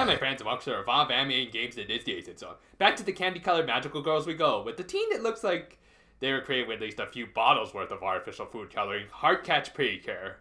Hi my friends and welcome to our Evolve Anime Games and Disney so back to the candy-colored magical girls we go, with the team that looks like they were created with at least a few bottles worth of artificial food coloring, Heartcatch Precure.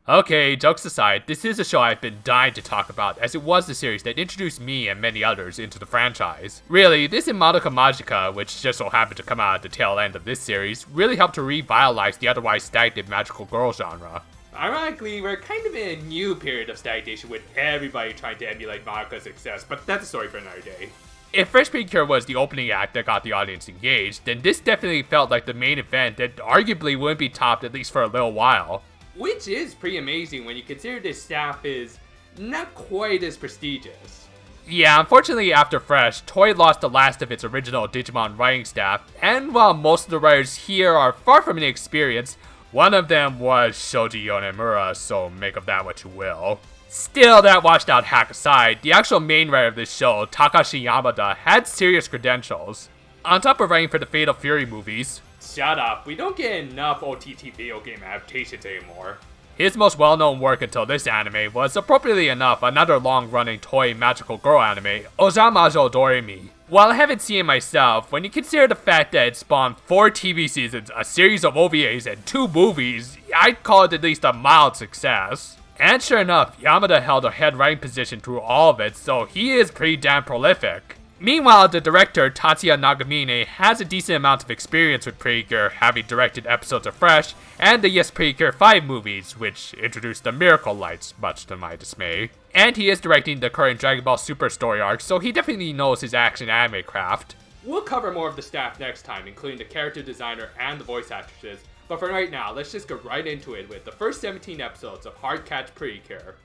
Okay, jokes aside, this is a show I've been dying to talk about, as it was the series that introduced me and many others into the franchise. Really, this and Madoka Magica, which just so happened to come out at the tail end of this series, really helped to revitalize the otherwise stagnant magical girl genre. Ironically, we're kind of in a new period of stagnation with everybody trying to emulate Madoka's success, but that's a story for another day. If Fresh Precure was the opening act that got the audience engaged, then this definitely felt like the main event that arguably wouldn't be topped at least for a little while. Which is pretty amazing when you consider this staff is not quite as prestigious. Yeah, unfortunately after Fresh, Toei lost the last of its original Digimon writing staff, and while most of the writers here are far from inexperienced, one of them was Shoji Yonemura, so make of that what you will. Still, that washed out hack aside, the actual main writer of this show, Takashi Yamada, had serious credentials. On top of writing for the Fatal Fury movies, shut up, we don't get enough OTT video game adaptations anymore. His most well-known work until this anime was, appropriately enough, another long-running Toei magical girl anime, Ozamajo Doremi. While I haven't seen it myself, when you consider the fact that it spawned 4 TV seasons, a series of OVAs, and 2 movies, I'd call it at least a mild success. And sure enough, Yamada held a head writing position through all of it, so he is pretty damn prolific. Meanwhile, the director, Tatsuya Nagamine, has a decent amount of experience with Precure, having directed episodes of Fresh, and the Yes Precure 5 movies, which introduced the Miracle Lights, much to my dismay. And he is directing the current Dragon Ball Super story arc, so he definitely knows his action anime craft. We'll cover more of the staff next time, including the character designer and the voice actresses, but for right now, let's just go right into it with the first 17 episodes of Heartcatch Precure.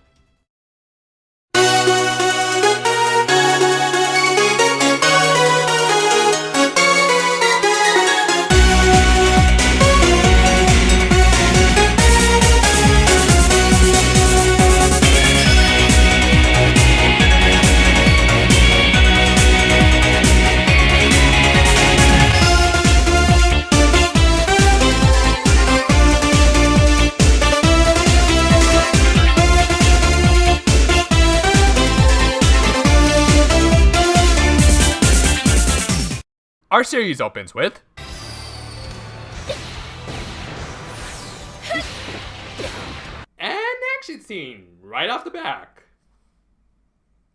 Our series opens with an action scene right off the back.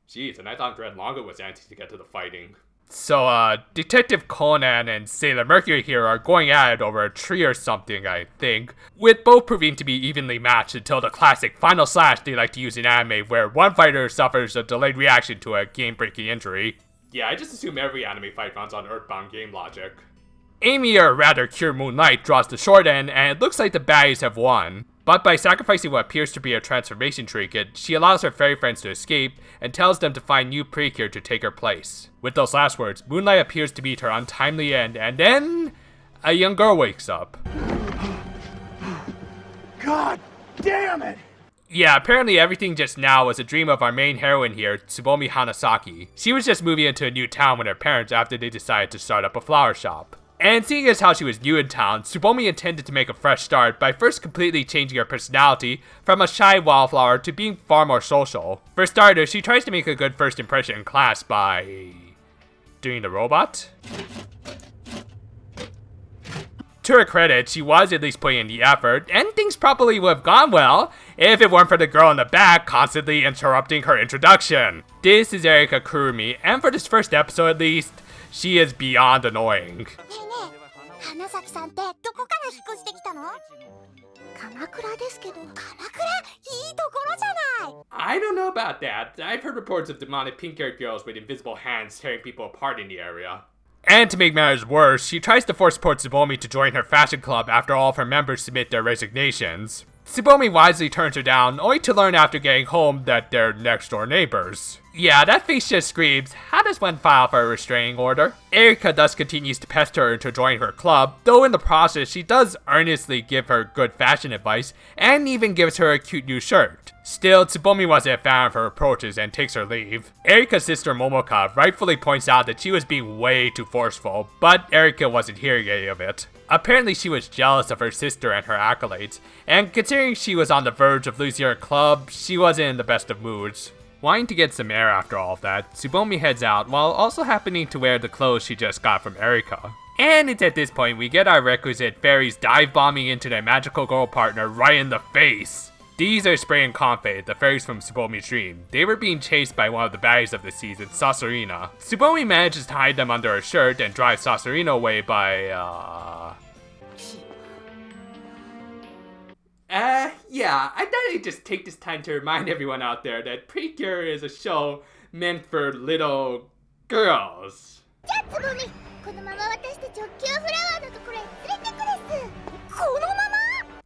Jeez, and I thought Dread Longa was anti to get to the fighting. So, Detective Conan and Sailor Mercury here are going at it over a tree or something, I think, with both proving to be evenly matched until the classic final slash they like to use in anime, where one fighter suffers a delayed reaction to a game-breaking injury. Yeah, I just assume every anime fight runs on Earthbound game logic. Amy, or rather Cure Moonlight, draws the short end, and it looks like the baddies have won. But by sacrificing what appears to be a transformation trinket, she allows her fairy friends to escape, and tells them to find new Precure to take her place. With those last words, Moonlight appears to meet her untimely end, and then a young girl wakes up. God damn it! Yeah, apparently everything just now was a dream of our main heroine here, Tsubomi Hanasaki. She was just moving into a new town with her parents after they decided to start up a flower shop. And seeing as how she was new in town, Tsubomi intended to make a fresh start by first completely changing her personality from a shy wallflower to being far more social. For starters, she tries to make a good first impression in class by doing the robot? To her credit, she was at least putting in the effort, and things probably would have gone well if it weren't for the girl in the back constantly interrupting her introduction. This is Erika Kurumi, and for this first episode at least, she is beyond annoying. I don't know about that. I've heard reports of demonic pink-haired girls with invisible hands tearing people apart in the area. And to make matters worse, she tries to force poor Tsubomi to join her fashion club after all of her members submit their resignations. Tsubomi wisely turns her down, only to learn after getting home that they're next-door neighbors. Yeah, that face just screams, how does one file for a restraining order? Erika thus continues to pester her into joining her club, though in the process she does earnestly give her good fashion advice, and even gives her a cute new shirt. Still, Tsubomi wasn't a fan of her approaches and takes her leave. Erika's sister Momoka rightfully points out that she was being way too forceful, but Erika wasn't hearing any of it. Apparently she was jealous of her sister and her accolades, and considering she was on the verge of losing her club, she wasn't in the best of moods. Wanting to get some air after all of that, Tsubomi heads out while also happening to wear the clothes she just got from Erika. And it's at this point we get our requisite fairies dive bombing into their magical girl partner right in the face. These are Spray and Comfey, the fairies from Tsubomi's dream. They were being chased by one of the baddies of the season, Sasurina. Tsubomi manages to hide them under her shirt and drive Sasurina away by, Yeah, I thought I'd just take this time to remind everyone out there that Precure is a show meant for little girls.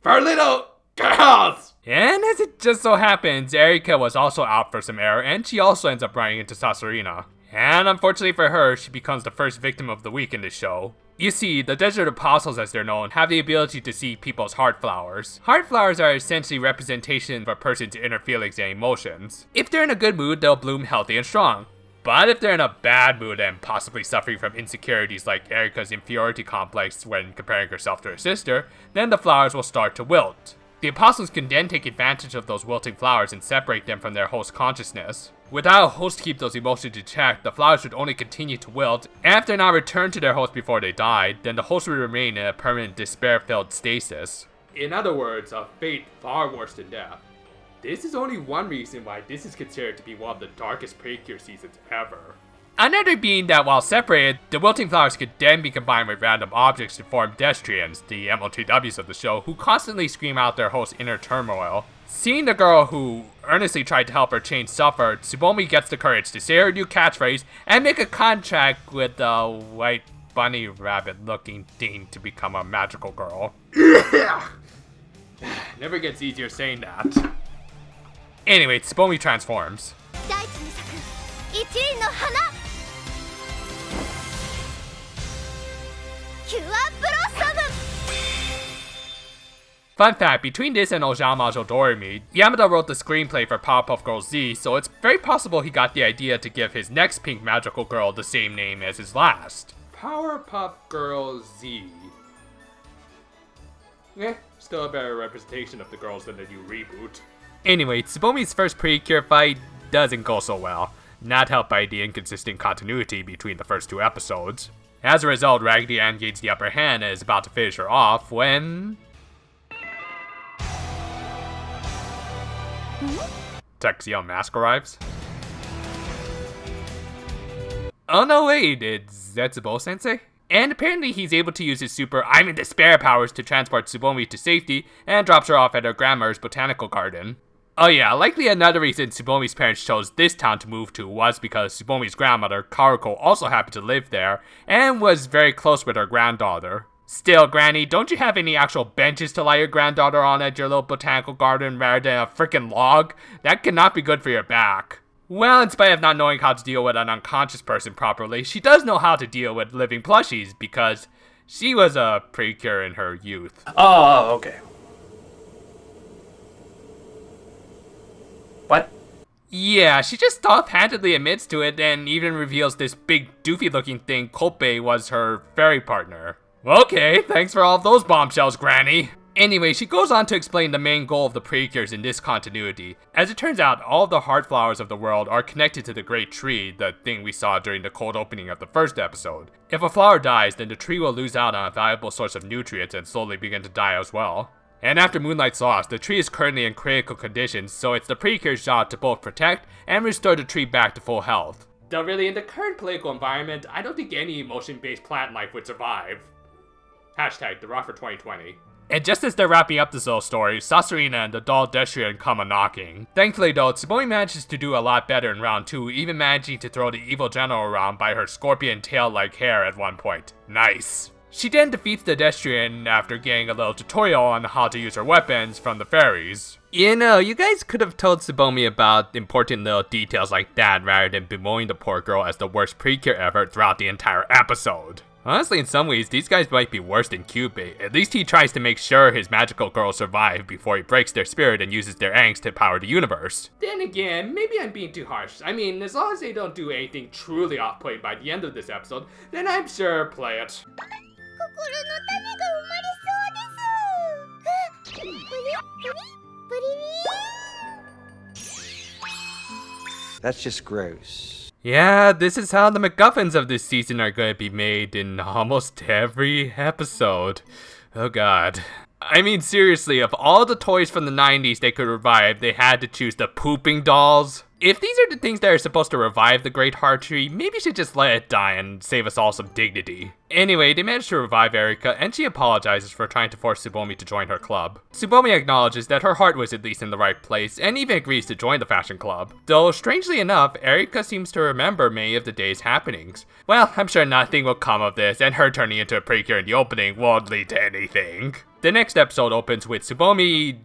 For little girls! And as it just so happens, Erika was also out for some air, and she also ends up running into Sasurina. And unfortunately for her, she becomes the first victim of the week in this show. You see, the Desert Apostles, as they're known, have the ability to see people's heart flowers. Heart flowers are essentially representation of a person's inner feelings and emotions. If they're in a good mood, they'll bloom healthy and strong. But if they're in a bad mood and possibly suffering from insecurities like Erika's inferiority complex when comparing herself to her sister, then the flowers will start to wilt. The apostles can then take advantage of those wilting flowers and separate them from their host consciousness. Without a host to keep those emotions in check, the flowers would only continue to wilt, and if they're not returned to their host before they died, then the host would remain in a permanent despair-filled stasis. In other words, a fate far worse than death. This is only one reason why this is considered to be one of the darkest Precure seasons ever. Another being that while separated, the wilting flowers could then be combined with random objects to form Destrians, the MOTWs of the show, who constantly scream out their host's inner turmoil. Seeing the girl who earnestly tried to help her change suffer, Tsubomi gets the courage to say her new catchphrase and make a contract with the white bunny rabbit looking thing to become a magical girl. Never gets easier saying that. Anyway, Tsubomi transforms. Fun fact, between this and Ojamajo Doremi, Yamada wrote the screenplay for Powerpuff Girls Z, so it's very possible he got the idea to give his next pink magical girl the same name as his last. Powerpuff Girls Z. Still a better representation of the girls than the new reboot. Anyway, Tsubomi's first Precure fight doesn't go so well, not helped by the inconsistent continuity between the first two episodes. As a result, Raggedy Ann gains the upper hand and is about to finish her off when... Tuxedo Mask arrives. Oh no, wait, it's Zetsubo-sensei? And apparently he's able to use his super I'm in despair powers to transport Tsubomi to safety and drops her off at her grandmother's botanical garden. Oh yeah, likely another reason Tsubomi's parents chose this town to move to was because Tsubomi's grandmother, Karuko, also happened to live there and was very close with her granddaughter. Still, Granny, don't you have any actual benches to lie your granddaughter on at your little botanical garden rather than a freaking log? That cannot be good for your back. Well, in spite of not knowing how to deal with an unconscious person properly, she does know how to deal with living plushies because she was a Precure in her youth. Oh, okay. What? Yeah, she just offhandedly admits to it and even reveals this big doofy looking thing Kope was her fairy partner. Okay, thanks for all of those bombshells, Granny. Anyway, she goes on to explain the main goal of the Precures in this continuity. As it turns out, all of the heart flowers of the world are connected to the Great Tree, the thing we saw during the cold opening of the first episode. If a flower dies, then the tree will lose out on a valuable source of nutrients and slowly begin to die as well. And after Moonlight's loss, the tree is currently in critical condition, so it's the Precure's job to both protect and restore the tree back to full health. Though really, in the current political environment, I don't think any emotion-based plant life would survive. Hashtag The Rock for 2020. And just as they're wrapping up this little story, Sasurina and the doll Destrian come a-knocking. Thankfully though, Tsubomi manages to do a lot better in round 2, even managing to throw the evil general around by her scorpion tail-like hair at one point. Nice. She then defeats the Destrian after getting a little tutorial on how to use her weapons from the fairies. You know, you guys could have told Tsubomi about important little details like that rather than bemoaning the poor girl as the worst Precure ever throughout the entire episode. Honestly, in some ways, these guys might be worse than Cupid. At least he tries to make sure his magical girls survive before he breaks their spirit and uses their angst to power the universe. Then again, maybe I'm being too harsh. I mean, as long as they don't do anything truly off-putting by the end of this episode, then I'm sure play it. That's just gross. Yeah, this is how the MacGuffins of this season are going to be made in almost every episode. Oh god. I mean, seriously, of all the toys from the 90s they could revive, they had to choose the pooping dolls. If these are the things that are supposed to revive the Great Heart Tree, maybe you should just let it die and save us all some dignity. Anyway, they managed to revive Erika, and she apologizes for trying to force Tsubomi to join her club. Tsubomi acknowledges that her heart was at least in the right place, and even agrees to join the fashion club. Though, strangely enough, Erika seems to remember many of the day's happenings. Well, I'm sure nothing will come of this, and her turning into a Precure in the opening won't lead to anything. The next episode opens with Tsubomi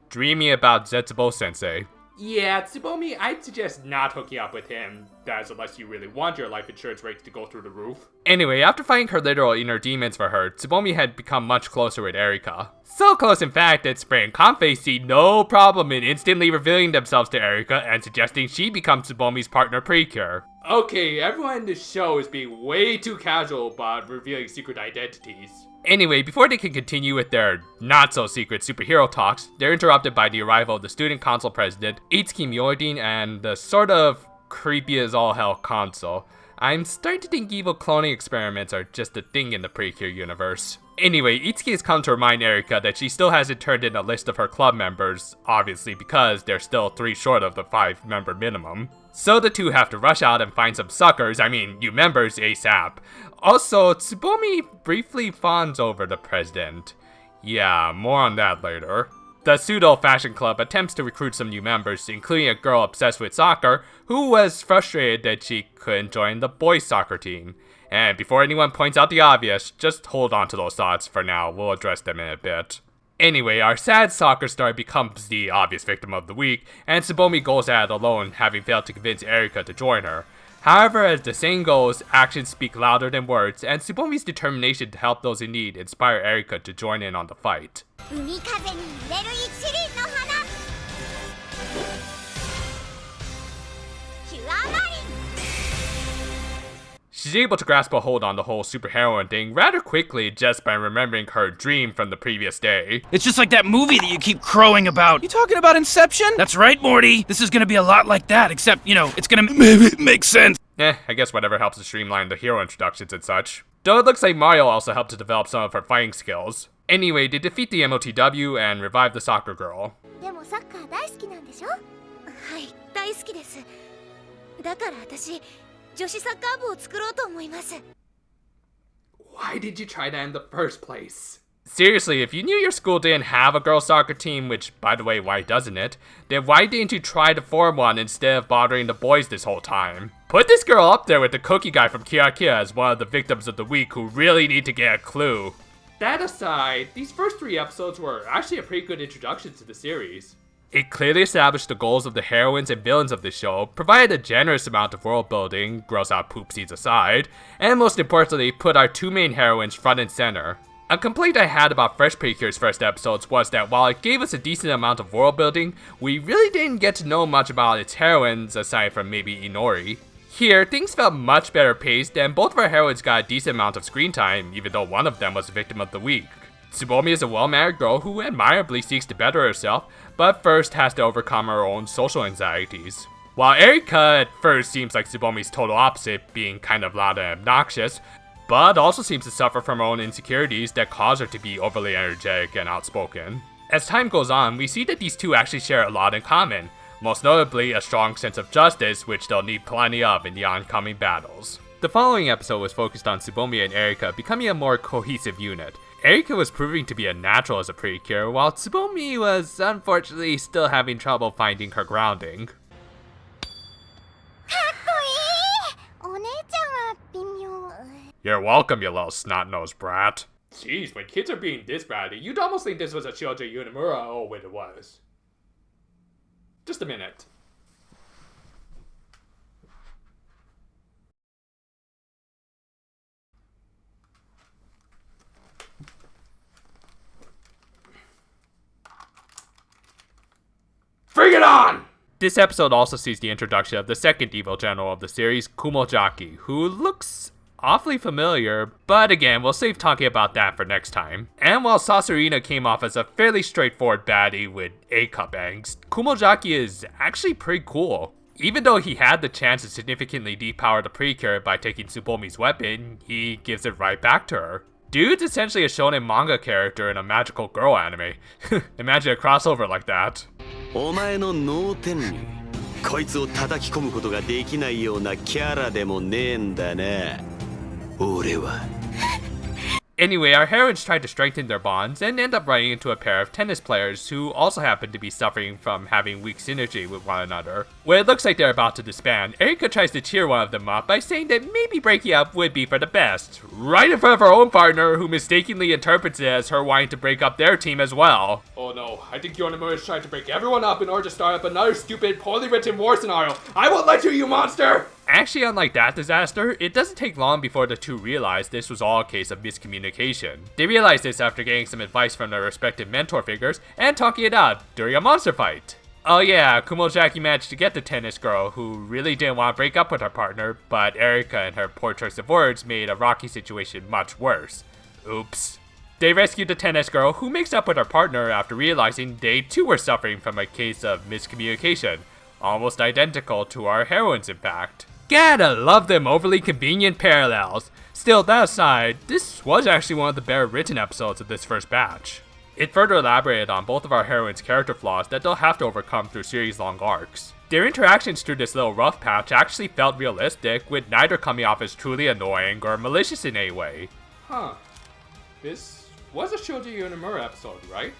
dreaming about Zetsubo-sensei. Yeah, Tsubomi, I'd suggest not hooking up with him, that's unless you really want your life insurance rates to go through the roof. Anyway, after fighting her literal inner demons for her, Tsubomi had become much closer with Erika. So close, in fact, that Spray and Kanfei see no problem in instantly revealing themselves to Erika and suggesting she become Tsubomi's partner Precure. Okay, everyone in this show is being way too casual about revealing secret identities. Anyway, before they can continue with their not-so-secret superhero talks, they're interrupted by the arrival of the student council president, Itsuki Myoidin, and the sort of creepy-as-all-hell console. I'm starting to think evil cloning experiments are just a thing in the Precure universe. Anyway, Itsuki has come to remind Erika that she still hasn't turned in a list of her club members, obviously because they're still 3 short of the 5-member minimum. So the two have to rush out and find some suckers, new members ASAP. Also, Tsubomi briefly fawns over the president. Yeah, more on that later. The pseudo fashion club attempts to recruit some new members, including a girl obsessed with soccer, who was frustrated that she couldn't join the boys' soccer team. And before anyone points out the obvious, just hold on to those thoughts for now, we'll address them in a bit. Anyway, our sad soccer star becomes the obvious victim of the week, and Tsubomi goes at it alone, having failed to convince Erika to join her. However, as the saying goes, actions speak louder than words, and Tsubomi's determination to help those in need inspire Erika to join in on the fight. She's able to grasp a hold on the whole superheroine thing rather quickly just by remembering her dream from the previous day. It's just like that movie that you keep crowing about. You talking about Inception? That's right, Morty. This is gonna be a lot like that, except, it's gonna maybe make sense. I guess whatever helps to streamline the hero introductions and such. Though it looks like Mario also helped to develop some of her fighting skills. Anyway, they defeat the MOTW and revive the soccer girl. Why did you try that in the first place? Seriously, if you knew your school didn't have a girls' soccer team, which, by the way, why doesn't it? Then why didn't you try to form one instead of bothering the boys this whole time? Put this girl up there with the cookie guy from Kira Kira as one of the victims of the week who really need to get a clue. That aside, these first 3 episodes were actually a pretty good introduction to the series. It clearly established the goals of the heroines and villains of the show, provided a generous amount of world building, gross out poop scenes aside, and most importantly, put our 2 main heroines front and center. A complaint I had about Fresh Precure's first episodes was that while it gave us a decent amount of world building, we really didn't get to know much about its heroines aside from maybe Inori. Here, things felt much better paced, and both of our heroines got a decent amount of screen time, even though one of them was the victim of the week. Tsubomi is a well-mannered girl who admirably seeks to better herself, but first has to overcome her own social anxieties. While Erika at first seems like Tsubomi's total opposite, being kind of loud and obnoxious, but also seems to suffer from her own insecurities that cause her to be overly energetic and outspoken. As time goes on, we see that these two actually share a lot in common, most notably a strong sense of justice, which they'll need plenty of in the oncoming battles. The following episode was focused on Tsubomi and Erika becoming a more cohesive unit. Erika was proving to be a natural as a Precure, while Tsubomi was unfortunately still having trouble finding her grounding. You're welcome, you little snot-nosed brat. Jeez, when kids are being this bratty, you'd almost think this was a Shoujo Unimura. Oh, wait, it was. Just a minute. Bring it on! This episode also sees the introduction of the second evil general of the series, Kumojaki, who looks awfully familiar, but again, we'll save talking about that for next time. And while Sasurina came off as a fairly straightforward baddie with A-cup angst, Kumojaki is actually pretty cool. Even though he had the chance to significantly depower the Precure by taking Tsubomi's weapon, he gives it right back to her. Dude's essentially a shonen manga character in a magical girl anime. Imagine a crossover like that. お前の脳天にこいつを叩き込むことができないようなキャラでもねえんだな俺は Anyway, our heroines tried to strengthen their bonds and end up running into a pair of tennis players who also happen to be suffering from having weak synergy with one another. When it looks like they're about to disband, Erika tries to cheer one of them up by saying that maybe breaking up would be for the best, right in front of her own partner who mistakenly interprets it as her wanting to break up their team as well. Oh no, I think Yonemura is trying to break everyone up in order to start up another stupid, poorly written war scenario. I won't let you, you monster! Actually, unlike that disaster, it doesn't take long before the two realize this was all a case of miscommunication. They realize this after getting some advice from their respective mentor figures and talking it out during a monster fight. Oh yeah, Kumojaki managed to get the tennis girl who really didn't want to break up with her partner, but Erika and her poor choice of words made a rocky situation much worse. Oops. They rescued the tennis girl who makes up with her partner after realizing they too were suffering from a case of miscommunication, almost identical to our heroines in fact. Gotta love them overly convenient parallels. Still, that aside, this was actually one of the better written episodes of this first batch. It further elaborated on both of our heroines' character flaws that they'll have to overcome through series-long arcs. Their interactions through this little rough patch actually felt realistic, with neither coming off as truly annoying or malicious in any way. Huh. This was a Shoji Yonemura episode, right?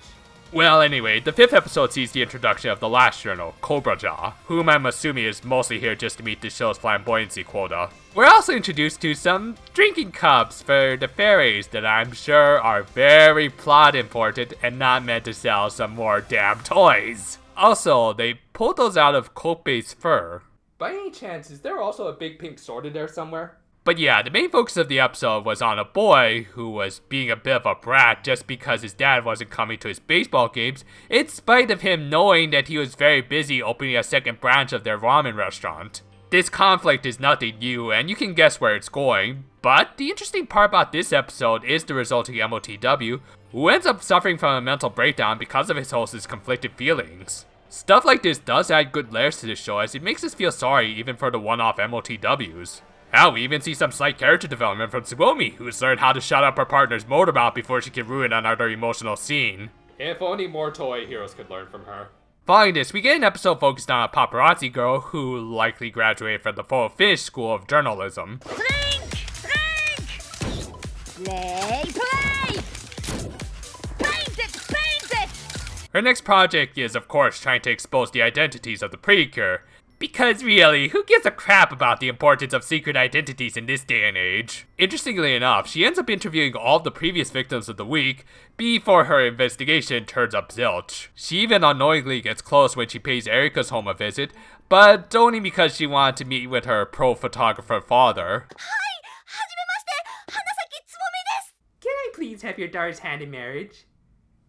Well, anyway, the 5th episode sees the introduction of the last journal, Cobra Jaw, whom I'm assuming is mostly here just to meet the show's flamboyancy quota. We're also introduced to some drinking cups for the fairies that I'm sure are very plot important and not meant to sell some more damn toys. Also, they pulled those out of Kopei's fur. By any chance, is there also a big pink sword in there somewhere? But yeah, the main focus of the episode was on a boy who was being a bit of a brat just because his dad wasn't coming to his baseball games, in spite of him knowing that he was very busy opening a second branch of their ramen restaurant. This conflict is nothing new, and you can guess where it's going, but the interesting part about this episode is the resulting MOTW, who ends up suffering from a mental breakdown because of his host's conflicted feelings. Stuff like this does add good layers to the show as it makes us feel sorry even for the one-off MOTWs. Hell, we even see some slight character development from Tsubomi, who's learned how to shut up her partner's motormouth before she can ruin another emotional scene. If only more Toei heroes could learn from her. Following this, we get an episode focused on a paparazzi girl who likely graduated from the full Finnish School of Journalism. Drink! Play! Paint it! Her next project is, of course, trying to expose the identities of the Precure. Because really, who gives a crap about the importance of secret identities in this day and age? Interestingly enough, she ends up interviewing all of the previous victims of the week before her investigation turns up zilch. She even unknowingly gets close when she pays Erika's home a visit, but only because she wanted to meet with her pro-photographer father. Can I please have your daughter's hand in marriage?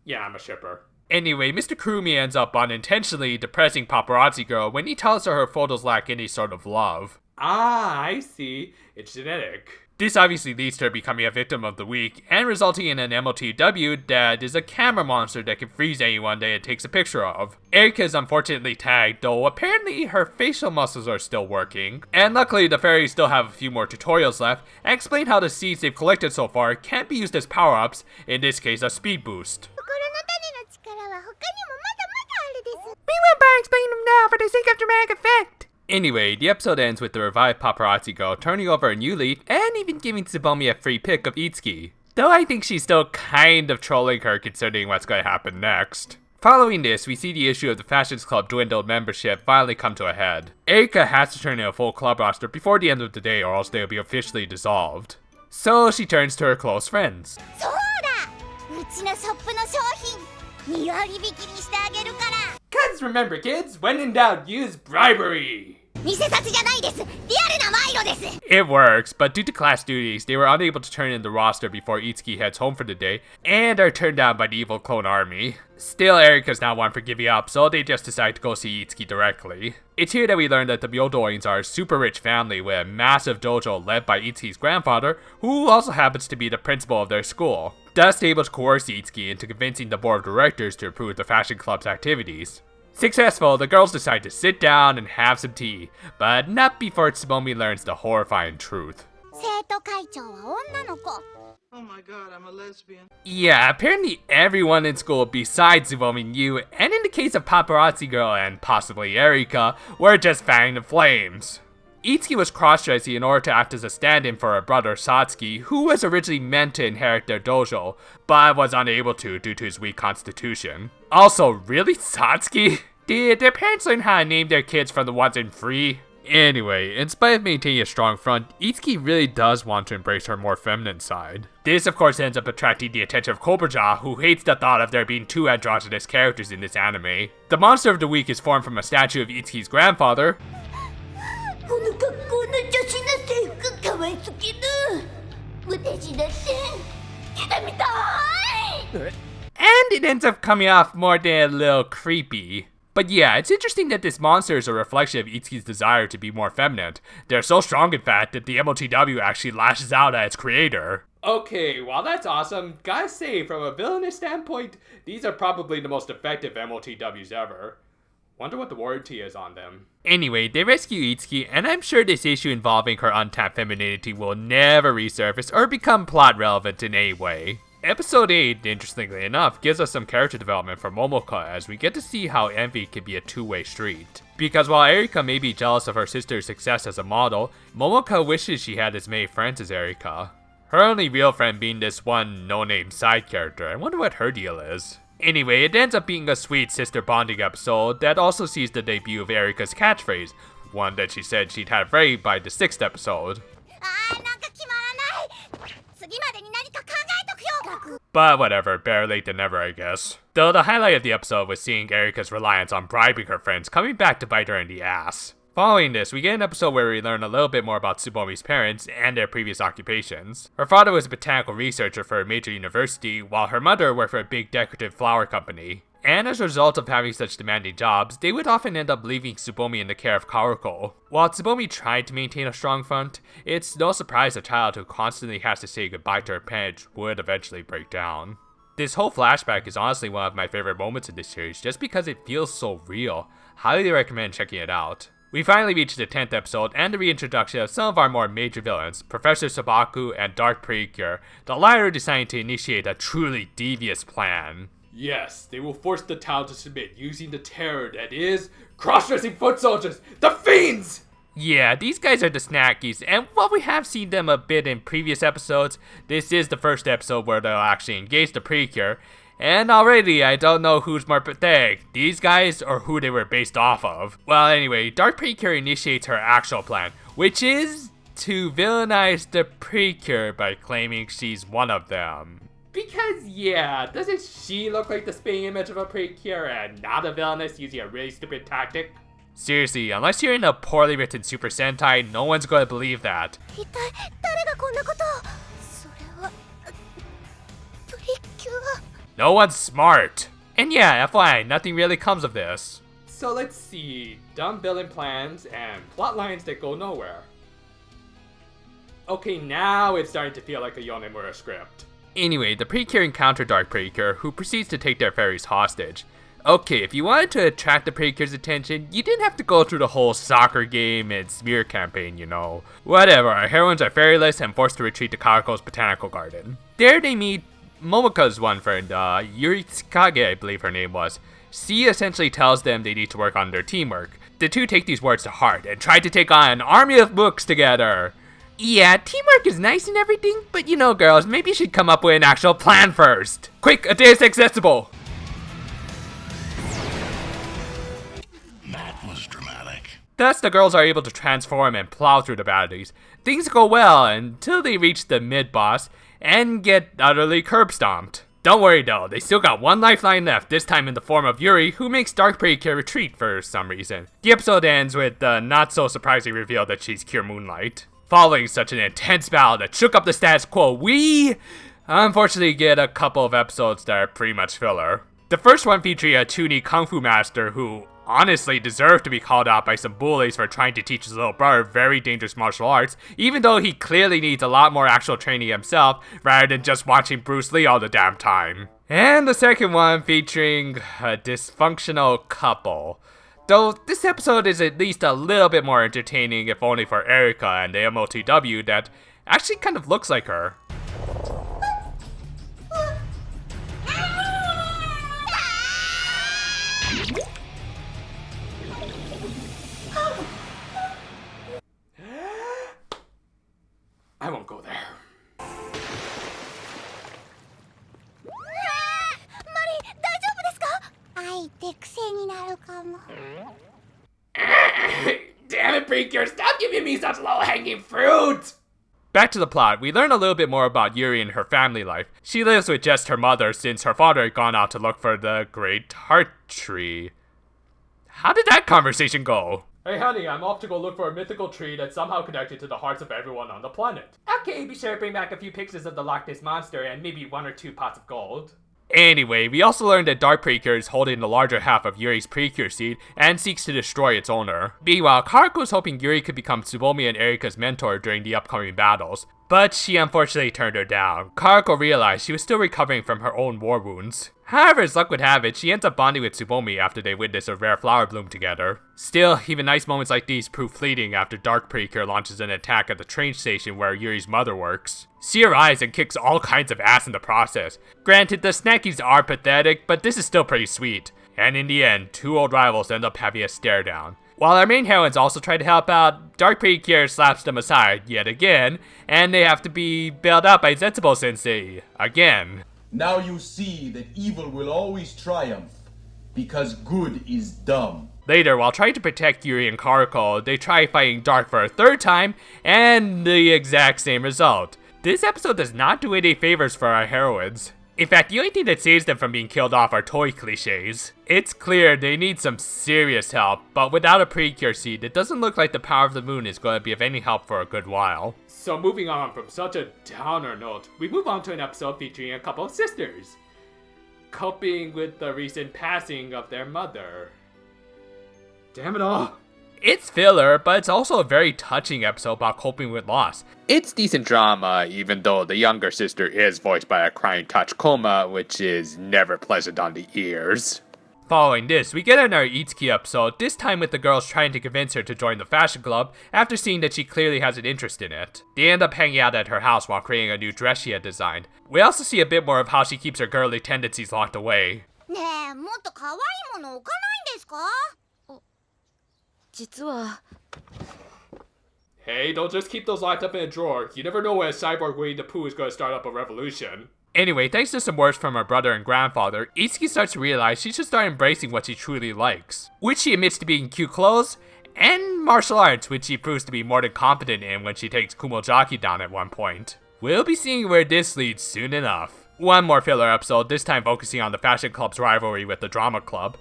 Yeah, I'm a shipper. Anyway, Mr. Kurumi ends up unintentionally depressing paparazzi girl when he tells her photos lack any sort of love. Ah, I see. It's genetic. This obviously leads to her becoming a victim of the week, and resulting in an MOTW that is a camera monster that can freeze anyone that it takes a picture of. Erika is unfortunately tagged, though apparently her facial muscles are still working. And luckily the fairies still have a few more tutorials left, and explain how the seeds they've collected so far can be used as power-ups, in this case a speed boost. We won't bother explaining them now for the sake of dramatic effect. Anyway, the episode ends with the revived paparazzi girl turning over a new leaf and even giving Tsubomi a free pic of Itsuki. Though I think she's still kind of trolling her considering what's going to happen next. Following this, we see the issue of the Fashions Club dwindled membership finally come to a head. Erika has to turn in a full club roster before the end of the day or else they'll be officially dissolved. So she turns to her close friends. Cause remember kids, when in doubt, use bribery! It works, but due to class duties, they were unable to turn in the roster before Itsuki heads home for the day, and are turned down by the evil clone army. Still, Erika's not one for giving up, so they just decide to go see Itsuki directly. It's here that we learn that the Myodoins are a super rich family with a massive dojo led by Itsuki's grandfather, who also happens to be the principal of their school, thus able to coerce Itsuki into convincing the board of directors to approve the fashion club's activities. Successful, the girls decide to sit down and have some tea, but not before Tsubomi learns the horrifying truth. 生徒会長は女の子。 Oh my god, I'm a lesbian. Yeah, apparently everyone in school besides Tsubomi and you, and in the case of Paparazzi Girl and possibly Erika, were just fanning the flames. Itsuki was cross-dressing in order to act as a stand-in for her brother Satsuki, who was originally meant to inherit their dojo, but was unable to due to his weak constitution. Also, really, Satsuki? Did their parents learn how to name their kids from the ones in Free? Anyway, in spite of maintaining a strong front, Itsuki really does want to embrace her more feminine side. This of course ends up attracting the attention of Kobaja, who hates the thought of there being two androgynous characters in this anime. The monster of the week is formed from a statue of Itsuki's grandfather, この格好の女子の制服可愛すぎる。私だって着てみたい。 and it ends up coming off more than a little creepy. But yeah, it's interesting that this monster is a reflection of Itsuki's desire to be more feminine. They're so strong in fact that the MOTW actually lashes out at its creator. Okay, while that's awesome, gotta say, from a villainous standpoint, these are probably the most effective MOTWs ever. Wonder what the warranty is on them. Anyway, they rescue Itsuki, and I'm sure this issue involving her untapped femininity will never resurface or become plot relevant in any way. Episode 8, interestingly enough, gives us some character development for Momoka as we get to see how envy can be a two-way street. Because while Erika may be jealous of her sister's success as a model, Momoka wishes she had as many friends as Erika. Her only real friend being this one no-name side character. I wonder what her deal is. Anyway, it ends up being a sweet sister bonding episode that also sees the debut of Erika's catchphrase, one that she said she'd have ready by the 6th episode. あーなんか決まらない。次までに何か考えとくよ。 But whatever, better late than never, I guess. Though the highlight of the episode was seeing Erika's reliance on bribing her friends coming back to bite her in the ass. Following this, we get an episode where we learn a little bit more about Tsubomi's parents and their previous occupations. Her father was a botanical researcher for a major university, while her mother worked for a big decorative flower company. And as a result of having such demanding jobs, they would often end up leaving Tsubomi in the care of Karuko. While Tsubomi tried to maintain a strong front, it's no surprise a child who constantly has to say goodbye to her parents would eventually break down. This whole flashback is honestly one of my favorite moments in this series just because it feels so real. Highly recommend checking it out. We finally reached the 10th episode and the reintroduction of some of our more major villains, Professor Sabaku and Dark Precure, the latter deciding to initiate a truly devious plan. Yes, they will force the town to submit using the terror that is cross-dressing foot soldiers, the fiends! Yeah, these guys are the snackies, and while we have seen them a bit in previous episodes, this is the first episode where they'll actually engage the Precure, and already I don't know who's more pathetic, these guys or who they were based off of. Well anyway, Dark Precure initiates her actual plan, which is to villainize the Precure by claiming she's one of them. Because yeah, doesn't she look like the spitting image of a Precure and not a villainess using a really stupid tactic? Seriously, unless you're in a poorly written Super Sentai, no one's gonna believe that. 一体誰がこんなことを。それはプリキュア。 No one's smart. And yeah, FYI, nothing really comes of this. So let's see, dumb villain plans and plot lines that go nowhere. Okay, now it's starting to feel like a Yonemura script. Anyway, the Precure encounter Dark Precure, who proceeds to take their fairies hostage. Okay, if you wanted to attract the Precure's attention, you didn't have to go through the whole soccer game and smear campaign, you know. Whatever, our heroines are fairyless and forced to retreat to Karuko's botanical garden. There they meet Momoka's one friend, Yuritsukage, I believe her name was. She essentially tells them they need to work on their teamwork. The two take these words to heart and try to take on an army of books together. Yeah, teamwork is nice and everything, but you know girls, maybe you should come up with an actual plan first. Quick, a Deus Accessible! That was dramatic. Thus, the girls are able to transform and plow through the batteries. Things go well until they reach the mid-boss and get utterly curb-stomped. Don't worry though, they still got one lifeline left, this time in the form of Yuri, who makes Dark Precure retreat for some reason. The episode ends with the not-so-surprising reveal that she's Cure Moonlight. Following such an intense battle that shook up the status quo, we unfortunately get a couple of episodes that are pretty much filler. The first one featuring a Chunin Kung Fu master who honestly deserved to be called out by some bullies for trying to teach his little brother very dangerous martial arts, even though he clearly needs a lot more actual training himself, rather than just watching Bruce Lee all the damn time. And the second one featuring a dysfunctional couple. Though this episode is at least a little bit more entertaining, if only for Erika and the MOTW that actually kind of looks like her. I won't go there. Damn it, Precure, stop giving me such low-hanging fruit! Back to the plot, we learn a little bit more about Yuri and her family life. She lives with just her mother since her father had gone out to look for the Great Heart Tree. How did that conversation go? Hey honey, I'm off to go look for a mythical tree that's somehow connected to the hearts of everyone on the planet. Okay, be sure to bring back a few pictures of the Loch Ness Monster and maybe 1 or 2 pots of gold. Anyway, we also learned that Dark Precure is holding the larger half of Yuri's Precure seed and seeks to destroy its owner. Meanwhile, Karako is hoping Yuri could become Tsubomi and Erika's mentor during the upcoming battles, but she unfortunately turned her down. Karako realized she was still recovering from her own war wounds. However, as luck would have it, she ends up bonding with Tsubomi after they witness a rare flower bloom together. Still, even nice moments like these prove fleeting after Dark Precure launches an attack at the train station where Yuri's mother works. She arrives and kicks all kinds of ass in the process. Granted, the snackies are pathetic, but this is still pretty sweet. And in the end, 2 old rivals end up having a stare down. While our main heroines also try to help out, Dark Precure slaps them aside yet again, and they have to be bailed out by Zetsubo Sensei again. Now you see that evil will always triumph, because good is dumb. Later, while trying to protect Yuri and Karako, they try fighting Dark for a 3rd time, and the exact same result. This episode does not do any favors for our heroines. In fact, the only thing that saves them from being killed off are toy cliches. It's clear they need some serious help, but without a Precure seed, it doesn't look like the power of the moon is going to be of any help for a good while. So moving on from such a downer note, we move on to an episode featuring a couple of sisters coping with the recent passing of their mother. Damn it all. It's filler, but it's also a very touching episode about coping with loss. It's decent drama, even though the younger sister is voiced by a crying Tachikoma, which is never pleasant on the ears. Following this, we get another Itsuki episode, this time with the girls trying to convince her to join the fashion club after seeing that she clearly has an interest in it. They end up hanging out at her house while creating a new dress she had designed. We also see a bit more of how she keeps her girly tendencies locked away. Hey, don't just keep those locked up in a drawer. You never know when a cyborg Winnie the Pooh is going to start up a revolution. Anyway, thanks to some words from her brother and grandfather, Itsuki starts to realize she should start embracing what she truly likes, which she admits to being cute clothes, and martial arts, which she proves to be more than competent in when she takes Kumojaki down at one point. We'll be seeing where this leads soon enough. One more filler episode, this time focusing on the fashion club's rivalry with the drama club.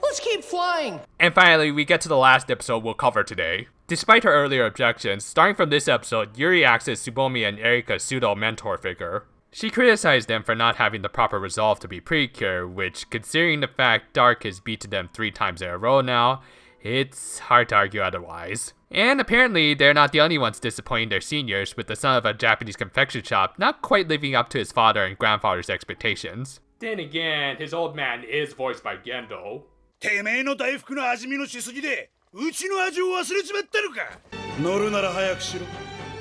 Let's keep flying! And finally, we get to the last episode we'll cover today. Despite her earlier objections, starting from this episode, Yuri acts as Tsubomi and Erika's pseudo-mentor figure. She criticized them for not having the proper resolve to be Precure, which, considering the fact Dark has beaten them 3 times in a row now, it's hard to argue otherwise. And apparently, they're not the only ones disappointing their seniors, with the son of a Japanese confection shop not quite living up to his father and grandfather's expectations. Then again, his old man is voiced by Gendo. てめえの大福の味見のしすぎでうちの味を忘れちまったのか乗るなら早くしろ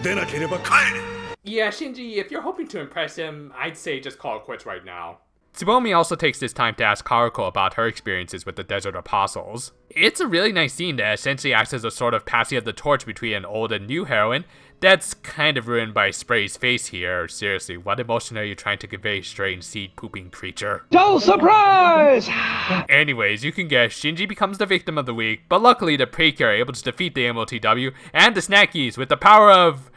出なければ帰れ Yeah, Shinji, if you're hoping to impress him, I'd say just call it quits right now. Tsubomi also takes this time to ask Karako about her experiences with the Desert Apostles. It's a really nice scene that essentially acts as a sort of passing of the torch between an old and new heroine that's kind of ruined by Spray's face here. Seriously, what emotion are you trying to convey, strange seed-pooping creature? No surprise! Anyways, you can guess, Shinji becomes the victim of the week, but luckily the Precure are able to defeat the MOTW and the Snackies with the power of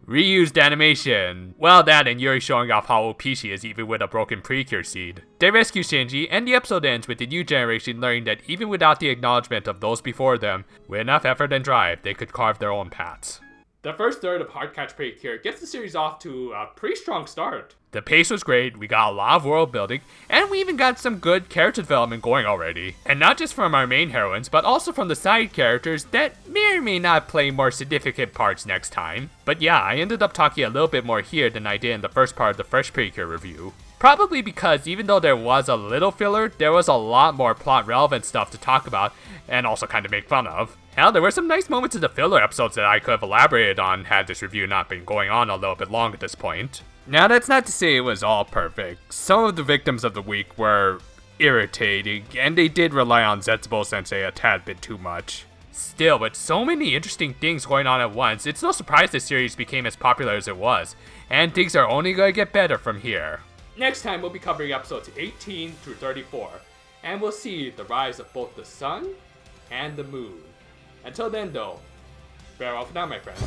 reused animation. Well, that and Yuri showing off how OP she is even with a broken Precure seed. They rescue Shinji, and the episode ends with the new generation learning that even without the acknowledgement of those before them, with enough effort and drive, they could carve their own paths. The first third of Heartcatch Precure gets the series off to a pretty strong start. The pace was great, we got a lot of world building, and we even got some good character development going already. And not just from our main heroines, but also from the side characters that may or may not play more significant parts next time. But yeah, I ended up talking a little bit more here than I did in the first part of the Fresh Precure review. Probably because even though there was a little filler, there was a lot more plot relevant stuff to talk about and also kind of make fun of. Hell, there were some nice moments in the filler episodes that I could have elaborated on had this review not been going on a little bit long at this point. Now, that's not to say it was all perfect. Some of the victims of the week were irritating, and they did rely on Zetsubo Sensei a tad bit too much. Still, with so many interesting things going on at once, it's no surprise this series became as popular as it was, and things are only going to get better from here. Next time, we'll be covering episodes 18 through 34, and we'll see the rise of both the sun and the moon. Until then, though, farewell for now, my friends.